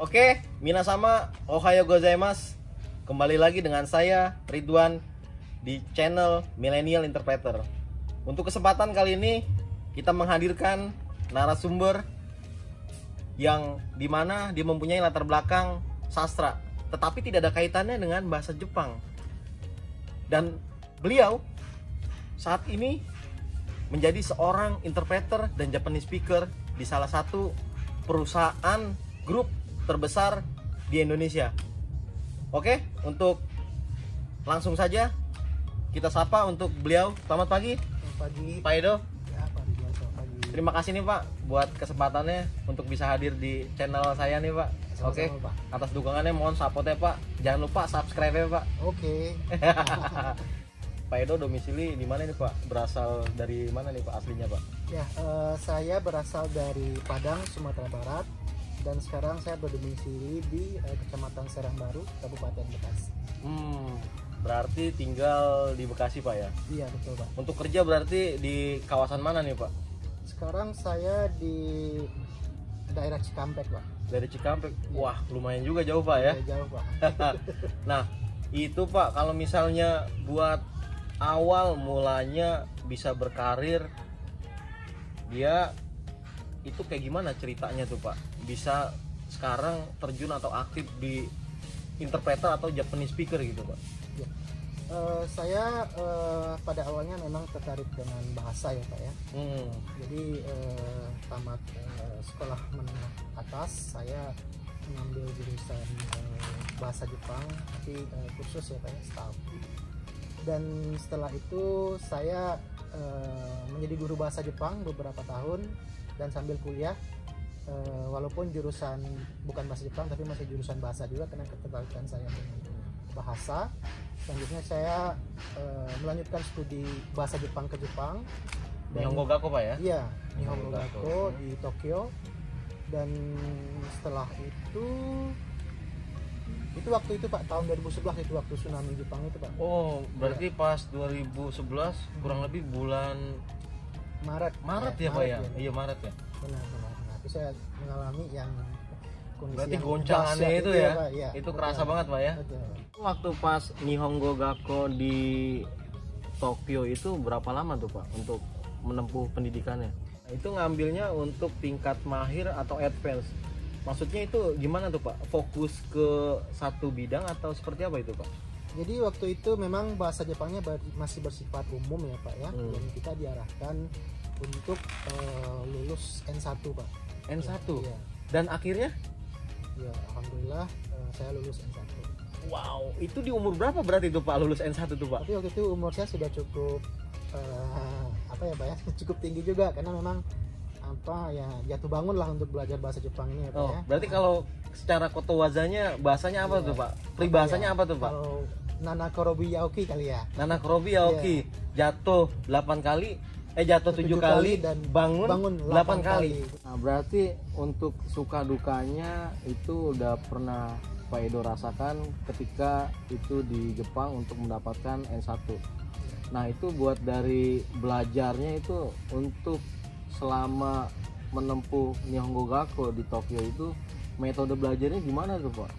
Oke, minasama, ohayo gozaimasu. Kembali lagi dengan saya, Ridwan, di channel Millennial Interpreter. Untuk kesempatan kali ini, kita menghadirkan narasumber yang dimana dia mempunyai latar belakang sastra, tetapi tidak ada kaitannya dengan bahasa Jepang. Dan beliau saat ini menjadi seorang interpreter dan Japanese speaker di salah satu perusahaan grup terbesar di Indonesia. Oke, untuk langsung saja kita sapa untuk beliau. Selamat pagi. Selamat pagi. Pak Edo. Ya, Pak Ridwan, selamat pagi. Terima kasih nih Pak buat kesempatannya untuk bisa hadir di channel saya nih Pak. Sama-sama, Oke. Pak. Atas dukungannya mohon supportnya Pak. Jangan lupa subscribe ya Pak. Oke. Pak Edo domisili di mana nih Pak? Berasal dari mana nih Pak aslinya Pak? Ya, saya berasal dari Padang, Sumatera Barat, dan sekarang saya berdomisili di Kecamatan Serang Baru, Kabupaten Bekasi. Berarti tinggal di Bekasi Pak ya? Iya, betul Pak. Untuk kerja berarti di kawasan mana nih Pak? Sekarang saya di daerah Cikampek Pak. Dari Cikampek. Iya. Wah, lumayan juga jauh Pak ya. Jauh Pak. Nah, itu Pak kalau misalnya buat awal mulanya bisa berkarir, dia itu kayak gimana ceritanya tuh Pak? Bisa sekarang terjun atau aktif di interpreter atau Japanese speaker gitu Pak? Ya. Saya pada awalnya memang tertarik dengan bahasa ya Pak ya. Jadi tamat sekolah menengah atas saya mengambil jurusan bahasa Jepang, tapi kursus ya Pak ya, setahun. Dan setelah itu saya menjadi guru bahasa Jepang beberapa tahun dan sambil kuliah, walaupun jurusan bukan bahasa Jepang tapi masih jurusan bahasa juga karena ketertarikan saya dengan bahasa. Selanjutnya saya melanjutkan studi bahasa Jepang ke Jepang. Nihongo Gakko Pak ya? Iya, Nihongo Gakko di Tokyo. Dan setelah itu waktu itu Pak, tahun 2011 itu waktu tsunami Jepang itu Pak. Oh, berarti pas 2011 kurang lebih bulan Maret ya Pak ya? Iya Maret ya. Benar. Nah, itu saya mengalami yang kondisi Berarti yang goncangannya dahsyat itu ya? Pak. Ya, itu betul. kerasa banget Pak ya? Betul. Waktu pas Nihongo Gakko di Tokyo itu berapa lama tuh Pak untuk menempuh pendidikannya? Itu ngambilnya untuk tingkat mahir atau advance. Maksudnya itu gimana tuh Pak? Fokus ke satu bidang atau seperti apa itu Pak? Jadi waktu itu memang bahasa Jepangnya masih bersifat umum ya Pak ya. Dan kita diarahkan untuk lulus N1 Pak. N1? Ya. Dan akhirnya? Ya, alhamdulillah saya lulus N1. Wow, itu di umur berapa berarti itu Pak lulus N1 tuh Pak? Tapi waktu itu umur saya sudah cukup apa ya Pak ya, cukup tinggi juga karena memang apa ya, jatuh bangun lah untuk belajar bahasa Jepang ini ya Pak ya. Berarti kalau secara koto wazanya bahasanya apa tuh Pak? Peribahasanya apa tuh Pak? Kalau Nana Korobi Yaoki kali ya. Nana Korobi Yaoki, jatuh 8 kali, jatuh 7 kali dan bangun 8 kali. Nah, berarti untuk suka dukanya itu udah pernah Pak Edo rasakan ketika itu di Jepang untuk mendapatkan N1. Nah, itu buat dari belajarnya itu untuk selama menempuh Nihongo Gakko di Tokyo itu metode belajarnya gimana tuh Pak?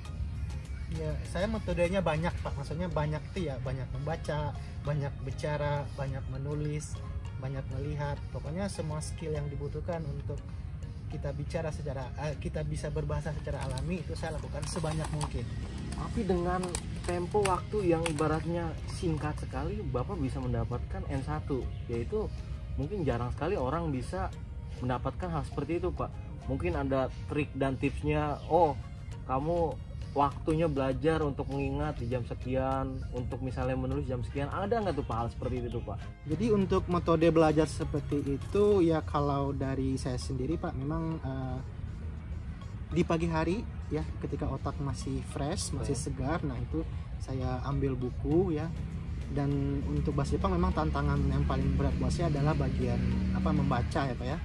Ya, saya metodenya banyak Pak. Maksudnya banyak tuh ya, banyak membaca, banyak bicara, banyak menulis, banyak melihat. Pokoknya semua skill yang dibutuhkan untuk kita bicara kita bisa berbahasa secara alami itu saya lakukan sebanyak mungkin. Tapi dengan tempo waktu yang ibaratnya singkat sekali, Bapak bisa mendapatkan N1, yaitu mungkin jarang sekali orang bisa mendapatkan hal seperti itu Pak. Mungkin ada trik dan tipsnya, kamu waktunya belajar untuk mengingat di jam sekian, untuk misalnya menulis jam sekian, ada nggak tuh Pak hal seperti itu Pak? Jadi untuk metode belajar seperti itu ya, kalau dari saya sendiri Pak, memang di pagi hari ya, ketika otak masih fresh, masih segar, nah itu saya ambil buku ya. Dan untuk bahasa Jepang memang tantangan yang paling berat buat saya adalah bagian membaca ya Pak ya.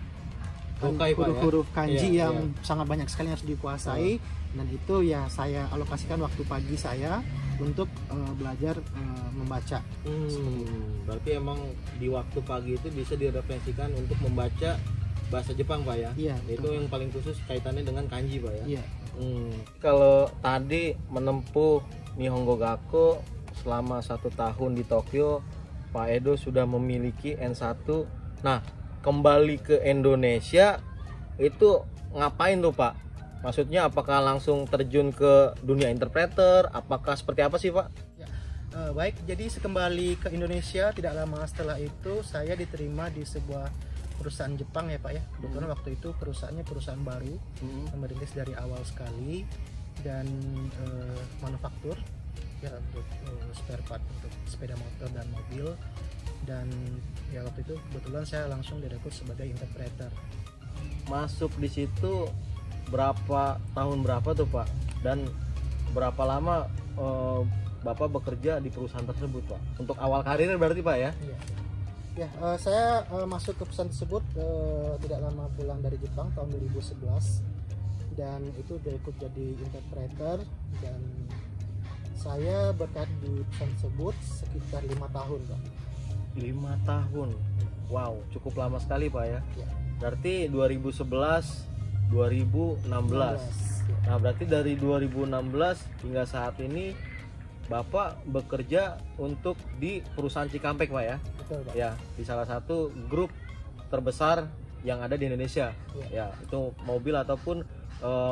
Huruf-huruf kanji yang sangat banyak sekali yang harus dikuasai. Dan itu ya saya alokasikan waktu pagi saya untuk belajar membaca. Berarti emang di waktu pagi itu bisa direferensikan untuk membaca bahasa Jepang Pak ya? Iya. Itu yang paling khusus kaitannya dengan kanji Pak ya? Iya. Kalau tadi menempuh Nihongo Gakko selama 1 tahun di Tokyo, Pak Edo sudah memiliki N1. Nah, kembali ke Indonesia itu ngapain tuh Pak? Maksudnya apakah langsung terjun ke dunia interpreter? Apakah seperti apa sih Pak? Ya, baik, jadi sekembali ke Indonesia tidak lama setelah itu saya diterima di sebuah perusahaan Jepang ya Pak ya. Kebetulan waktu itu perusahaannya perusahaan baru, merintis dari awal sekali dan manufaktur ya untuk spare part untuk sepeda motor dan mobil. Dan ya waktu itu kebetulan saya langsung direkrut sebagai interpreter. Masuk di situ tahun berapa tuh Pak? Dan berapa lama Bapak bekerja di perusahaan tersebut Pak? Untuk awal karir berarti Pak ya? Iya. Ya, saya masuk ke perusahaan tersebut tidak lama pulang dari Jepang tahun 2011 dan itu direkrut jadi interpreter dan saya berkat di perusahaan tersebut sekitar 5 tahun Pak. 5 tahun, wow, cukup lama sekali Pak ya. Ya. Berarti 2011, 2016. Nah berarti dari 2016 hingga saat ini Bapak bekerja untuk di perusahaan Cikampek Pak ya? Betul Pak. Ya, di salah satu grup terbesar yang ada di Indonesia. Ya, itu mobil ataupun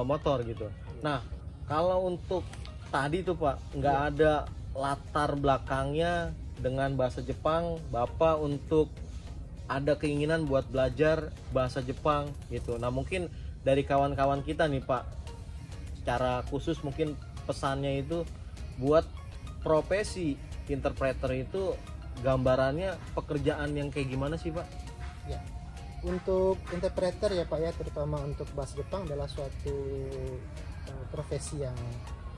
motor gitu. Nah, kalau untuk tadi tuh Pak, nggak ada latar belakangnya dengan bahasa Jepang, Bapak untuk ada keinginan buat belajar bahasa Jepang gitu. Nah, mungkin dari kawan-kawan kita nih Pak, secara khusus mungkin pesannya itu buat profesi interpreter itu gambarannya pekerjaan yang kayak gimana sih Pak? Ya, untuk interpreter ya Pak ya, terutama untuk bahasa Jepang adalah suatu profesi yang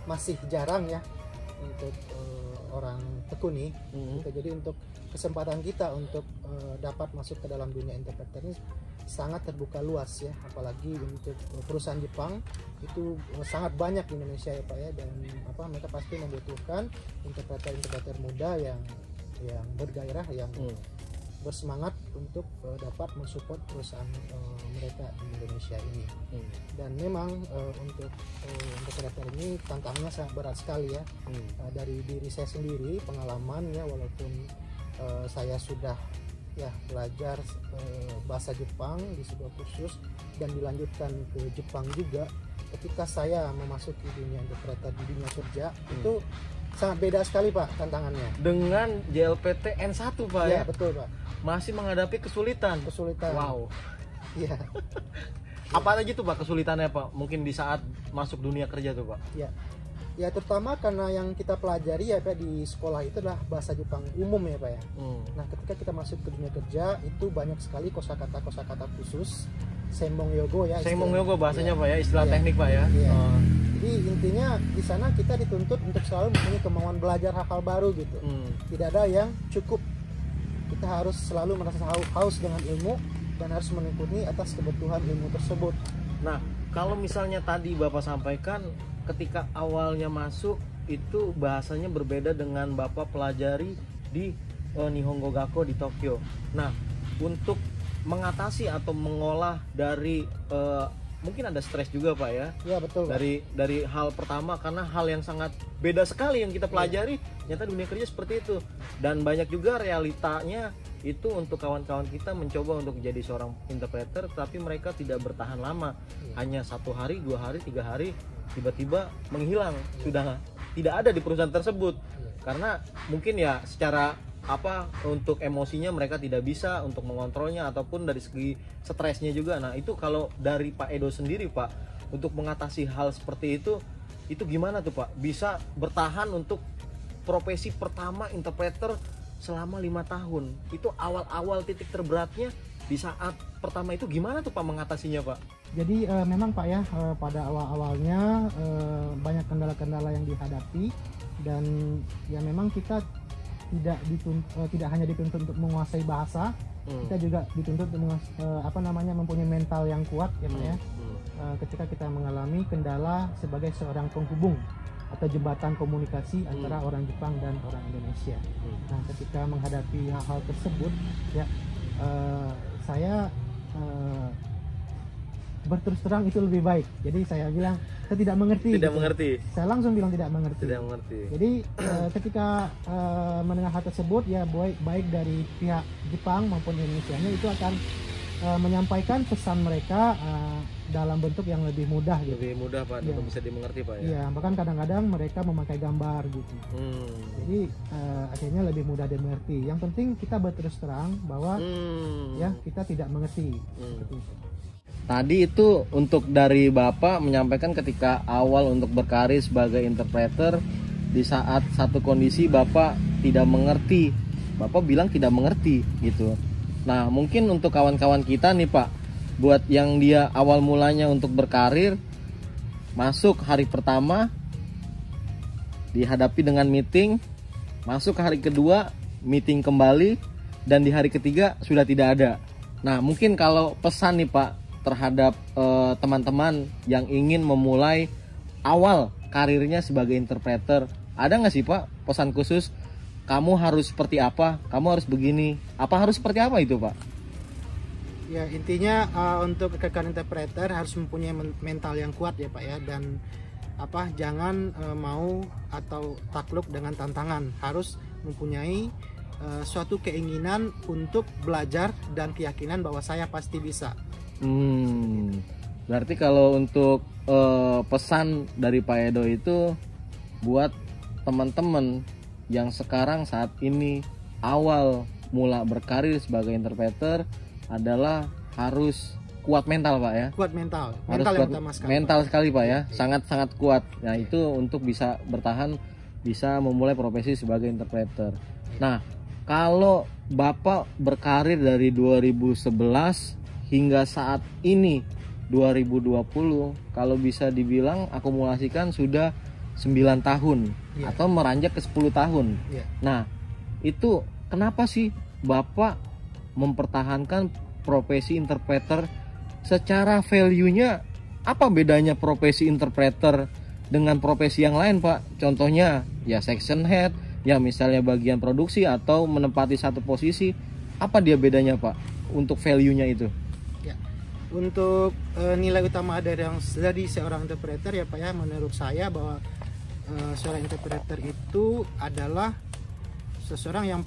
masih jarang ya untuk orang tekuni. Jadi untuk kesempatan kita untuk dapat masuk ke dalam dunia interpreter ini sangat terbuka luas ya, apalagi untuk perusahaan Jepang itu sangat banyak di Indonesia ya Pak ya, dan mereka pasti membutuhkan interpreter muda yang bergairah, yang bersemangat untuk dapat mensupport perusahaan mereka di Indonesia ini. Dan memang untuk interpreter ini tantangannya sangat berat sekali ya. Dari diri saya sendiri pengalaman ya, walaupun saya sudah ya belajar bahasa Jepang di sebuah kursus dan dilanjutkan ke Jepang juga, ketika saya memasuki dunia interpreter di dunia kerja itu sangat beda sekali Pak tantangannya. Dengan JLPT N1 Pak ya? Ya betul Pak. Masih menghadapi kesulitan. Wow. Iya. Apa aja tuh Pak kesulitannya Pak? Mungkin di saat masuk dunia kerja tuh Pak? Ya terutama karena yang kita pelajari ya Pak di sekolah itu adalah bahasa Jepang umum ya Pak ya. Nah ketika kita masuk ke dunia kerja itu banyak sekali kosakata khusus, senbong yogo ya. Senbong yogo bahasanya Pak ya, istilah teknik Pak ya. Jadi intinya di sana kita dituntut untuk selalu mempunyai kemauan belajar hal-hal baru gitu. Tidak ada yang cukup. Kita harus selalu merasa haus dengan ilmu dan harus mengikuti atas kebutuhan ilmu tersebut. Nah, kalau misalnya tadi Bapak sampaikan ketika awalnya masuk itu bahasanya berbeda dengan Bapak pelajari di Nihongo Gakko di Tokyo. Nah, untuk mengatasi atau mengolah dari mungkin ada stres juga Pak ya? Iya betul Pak. Dari hal pertama, karena hal yang sangat beda sekali yang kita pelajari, ternyata dunia kerja seperti itu. Dan banyak juga realitanya itu untuk kawan-kawan kita mencoba untuk menjadi seorang interpreter, tapi mereka tidak bertahan lama, hanya 1 hari, 2 hari, 3 hari, tiba-tiba menghilang, sudah tidak ada di perusahaan tersebut. Karena mungkin ya secara untuk emosinya mereka tidak bisa untuk mengontrolnya, ataupun dari segi stresnya juga. Nah itu kalau dari Pak Edo sendiri Pak, untuk mengatasi hal seperti itu gimana tuh Pak? Bisa bertahan untuk profesi pertama interpreter selama 5 tahun. Itu awal-awal titik terberatnya di saat pertama itu gimana tuh Pak mengatasinya Pak? Jadi memang Pak ya, pada awal-awalnya banyak kendala-kendala yang dihadapi, dan ya memang kita tidak hanya dituntut untuk menguasai bahasa, kita juga dituntut untuk mempunyai mental yang kuat ya Pak ya. Ketika kita mengalami kendala sebagai seorang penghubung atau jembatan komunikasi antara orang Jepang dan orang Indonesia. Nah, ketika menghadapi hal-hal tersebut ya saya berterus terang itu lebih baik. Jadi saya bilang saya tidak mengerti. Tidak gitu. mengerti. Saya langsung bilang tidak mengerti. Tidak mengerti. Jadi ketika mendengar hal tersebut ya baik dari pihak Jepang maupun Indonesianya itu akan menyampaikan pesan mereka dalam bentuk yang lebih mudah gitu. Lebih mudah Pak, Ya. untuk bisa dimengerti Pak ya. Iya, bahkan kadang-kadang mereka memakai gambar gitu. Jadi akhirnya lebih mudah dimengerti. Yang penting kita berterus terang bahwa ya kita tidak mengerti. Seperti itu. Tadi itu untuk dari Bapak menyampaikan ketika awal untuk berkarir sebagai interpreter, di saat satu kondisi Bapak tidak mengerti. Bapak bilang tidak mengerti gitu. Nah, mungkin untuk kawan-kawan kita nih Pak, buat yang dia awal mulanya untuk berkarir, masuk hari pertama dihadapi dengan meeting, masuk hari kedua meeting kembali, dan di hari ketiga sudah tidak ada. Nah, mungkin kalau pesan nih Pak terhadap teman-teman yang ingin memulai awal karirnya sebagai interpreter, ada nggak sih Pak pesan khusus? Kamu harus seperti apa? Kamu harus begini? Apa harus seperti apa itu Pak? Ya intinya untuk rekan interpreter harus mempunyai mental yang kuat ya Pak ya, dan jangan mau atau takluk dengan tantangan, harus mempunyai suatu keinginan untuk belajar dan keyakinan bahwa saya pasti bisa. Berarti kalau untuk pesan dari Pak Edo itu buat teman-teman yang sekarang saat ini awal mula berkarir sebagai interpreter adalah harus kuat mental Pak ya. Kuat mental. Harus Mental kuat, yang utama sekali. mental sekali Pak ya. Sangat-sangat kuat. Nah, itu untuk bisa bertahan, bisa memulai profesi sebagai interpreter. Nah, kalau Bapak berkarir dari 2011 hingga saat ini 2020, kalau bisa dibilang akumulasikan sudah 9 tahun atau meranjak ke 10 tahun. Nah, itu kenapa sih Bapak mempertahankan profesi interpreter? Secara value-nya apa bedanya profesi interpreter dengan profesi yang lain Pak? Contohnya ya section head, ya misalnya bagian produksi atau menempati satu posisi. Apa dia bedanya Pak untuk value-nya itu? Ya. Untuk nilai utama dari seorang interpreter ya Pak ya, menurut saya bahwa seorang interpreter itu adalah seseorang yang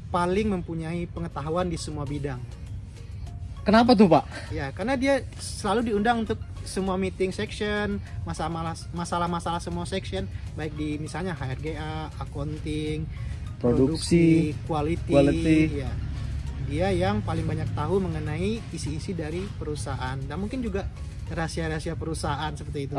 paling mempunyai pengetahuan di semua bidang. Kenapa tuh Pak? Ya, karena dia selalu diundang untuk semua meeting section, masalah-masalah semua section, baik di misalnya HRGA, accounting, produksi, quality. Ya. Dia yang paling banyak tahu mengenai isi-isi dari perusahaan dan mungkin juga rahasia-rahasia perusahaan seperti itu.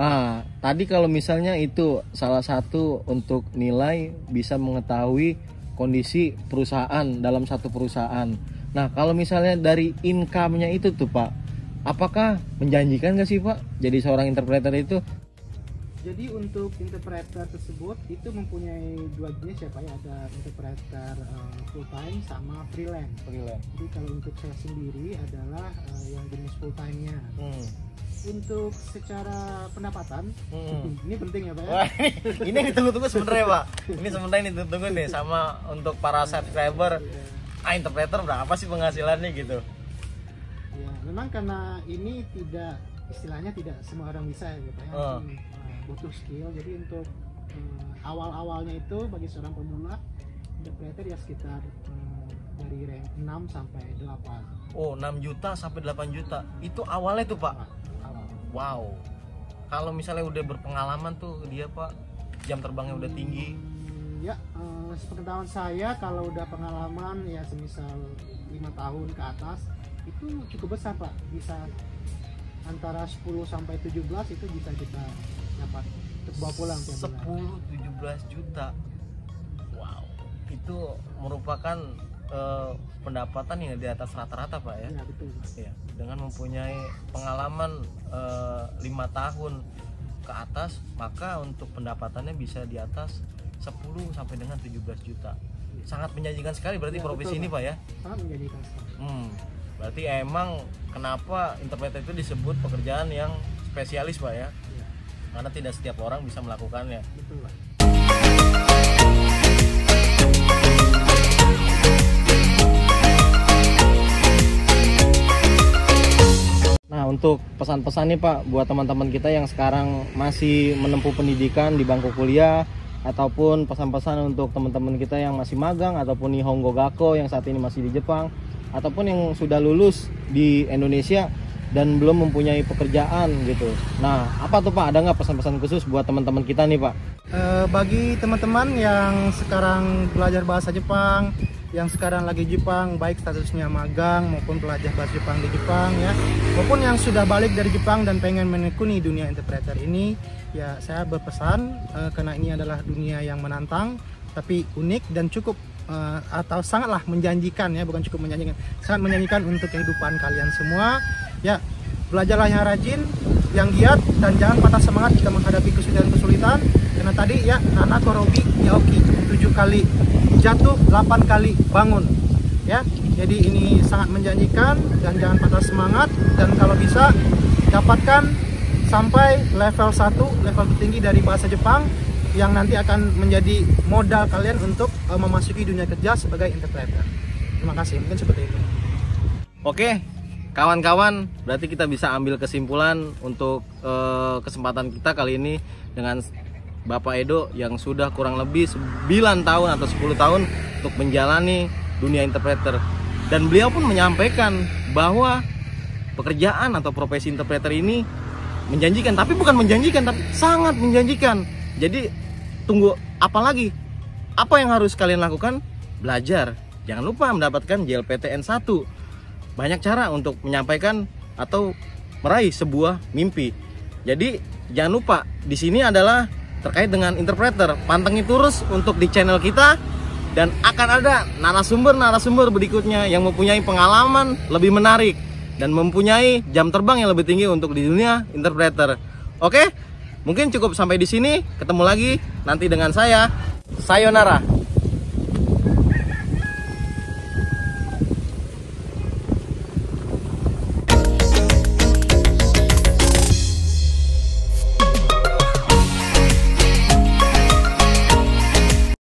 Tadi kalau misalnya itu salah satu untuk nilai bisa mengetahui kondisi perusahaan dalam satu perusahaan. Nah, kalau misalnya dari income-nya itu tuh Pak, apakah menjanjikan nggak sih Pak jadi seorang interpreter itu? Jadi untuk interpreter tersebut itu mempunyai dua jenis ya Pak ya, ada interpreter full time sama freelance. Jadi kalau untuk saya sendiri adalah yang jenis full time-nya. Untuk secara pendapatan, ini penting ya Pak ya. Wah, ini ditunggu-tunggu sebenarnya Pak. Ini sebenarnya ditunggu nih sama untuk para subscriber. Interpreter berapa sih penghasilannya gitu? Ya, memang karena ini tidak, istilahnya tidak semua orang bisa ya Pak ya. Butuh skill. Jadi untuk awal-awalnya itu bagi seorang pemula interpreter ya sekitar dari rank 6 sampai 8. 6 juta sampai 8 juta. Itu awalnya tuh Pak. Wow, kalau misalnya udah berpengalaman tuh dia Pak, jam terbangnya udah tinggi. Ya, sepengetahuan saya kalau udah pengalaman ya semisal 5 tahun ke atas itu cukup besar Pak, bisa antara 10 sampai 17 itu bisa kita dapat untuk bawa pulang tiap bulan. 10-17 juta. Wow, itu merupakan pendapatan yang di atas rata-rata Pak ya. Ya betul. Ya, dengan mempunyai pengalaman 5 tahun ke atas, maka untuk pendapatannya bisa di atas 10 sampai dengan 17 juta. Sangat menjanjikan sekali berarti ya, profesi betul, ini Pak ya. Sangat menjanjikan sekali. Berarti emang kenapa interpreter itu disebut pekerjaan yang spesialis Pak ya? Karena tidak setiap orang bisa melakukannya. Betul Pak. Nah, untuk pesan-pesan nih Pak buat teman-teman kita yang sekarang masih menempuh pendidikan di bangku kuliah, ataupun pesan-pesan untuk teman-teman kita yang masih magang ataupun Nihongo Gakko yang saat ini masih di Jepang, ataupun yang sudah lulus di Indonesia dan belum mempunyai pekerjaan gitu. Nah, apa tuh Pak? Ada nggak pesan-pesan khusus buat teman-teman kita nih Pak? Bagi teman-teman yang sekarang belajar bahasa Jepang, yang sekarang lagi Jepang, baik statusnya magang maupun pelajar bahasa Jepang di Jepang ya, maupun yang sudah balik dari Jepang dan pengen menekuni dunia interpreter ini, ya saya berpesan karena ini adalah dunia yang menantang tapi unik dan cukup atau sangatlah menjanjikan ya, bukan cukup menjanjikan, sangat menjanjikan untuk kehidupan kalian semua ya. Belajarlah yang rajin, yang giat, dan jangan patah semangat jika menghadapi kesulitan-kesulitan, karena tadi ya Nana Korobi Yaoki 7 kali jatuh, 8 kali bangun ya. Jadi ini sangat menjanjikan dan jangan patah semangat, dan kalau bisa dapatkan sampai level 1, level tertinggi dari bahasa Jepang yang nanti akan menjadi modal kalian untuk memasuki dunia kerja sebagai interpreter. Terima kasih, mungkin seperti itu. Oke, kawan-kawan, berarti kita bisa ambil kesimpulan untuk kesempatan kita kali ini dengan Bapak Edo yang sudah kurang lebih 9 tahun atau 10 tahun untuk menjalani dunia interpreter. Dan beliau pun menyampaikan bahwa pekerjaan atau profesi interpreter ini menjanjikan, tapi bukan menjanjikan, tapi sangat menjanjikan. Jadi tunggu apa lagi? Apa yang harus kalian lakukan? Belajar. Jangan lupa mendapatkan JLPTN 1. Banyak cara untuk menyampaikan atau meraih sebuah mimpi. Jadi jangan lupa, di sini adalah terkait dengan interpreter. Pantengin terus untuk di channel kita, dan akan ada narasumber berikutnya yang mempunyai pengalaman lebih menarik dan mempunyai jam terbang yang lebih tinggi untuk di dunia interpreter. Oke? Mungkin cukup sampai di sini. Ketemu lagi nanti dengan saya. Sayonara.